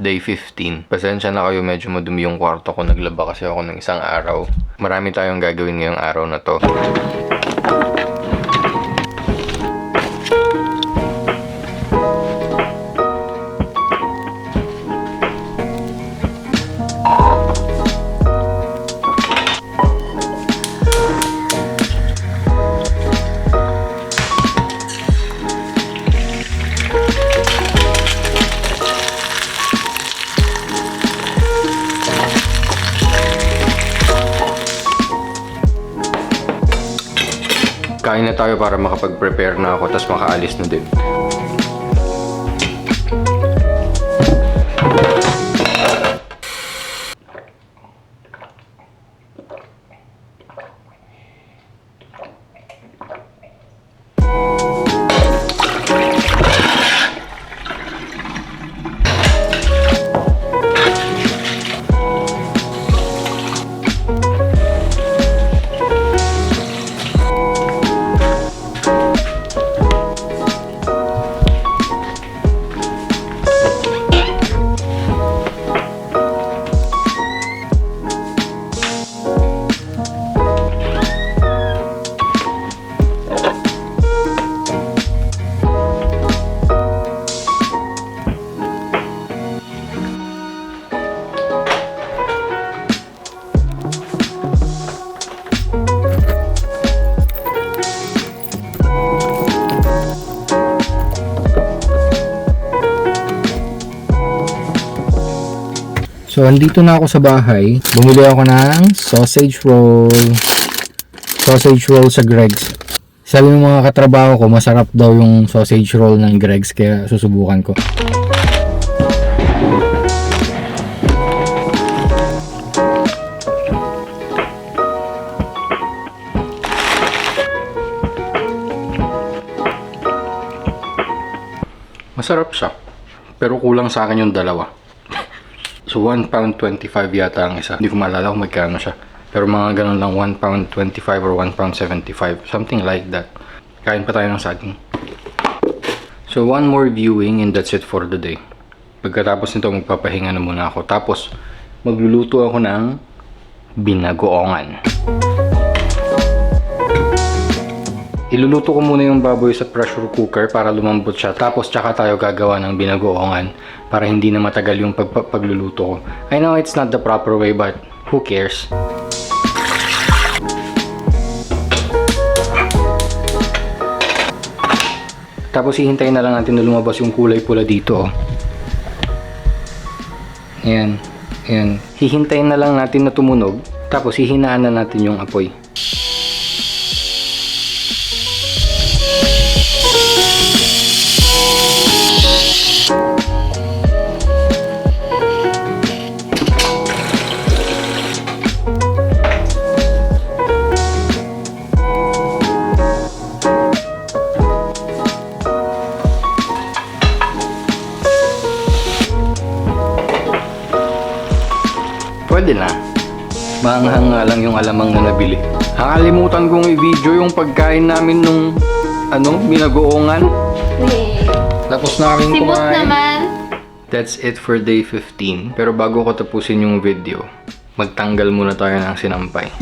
day 15. Pasensya na kayo, medyo madumi yung kwarto ko. Naglaba kasi ako ng isang araw. Marami tayong gagawin ngayong araw na to. Kain na tayo para makapag-prepare na ako, tapos makaalis na din. So, andito na ako sa bahay. Bumili ako ng sausage roll. Sausage roll sa Greg's. Sabi ng mga katrabaho ko, masarap daw yung sausage roll ng Greg's, kaya susubukan ko. Masarap siya. Pero kulang sa akin yung dalawa. So, £1.25 yata ang isa. Hindi ko maalala kung magkano siya. Pero mga ganun lang, £1.25 or £1.75. Something like that. Kain pa tayo ng saging. So, one more viewing and that's it for the day. Pagkatapos nito, magpapahinga na muna ako. Tapos, magluluto ako ng binagoongan. Iluluto ko muna yung baboy sa pressure cooker para lumambot siya. Tapos tsaka tayo gagawa ng binagoongan para hindi na matagal yung pagluluto ko. I know it's not the proper way but who cares? Tapos hihintayin na lang natin na lumabas yung kulay pula dito. Ayan. Ayan. Hihintayin na lang natin na tumunog. Tapos hihinaan na natin yung apoy. Pwede na. Maanghang nga lang yung alamang na nabili. Nakalimutan kong i-video yung pagkain namin nung binagoongan. Tapos na kaming Simot kumain. naman. That's it for day 15. Pero bago ko tapusin yung video, magtanggal muna tayo ng sinampay.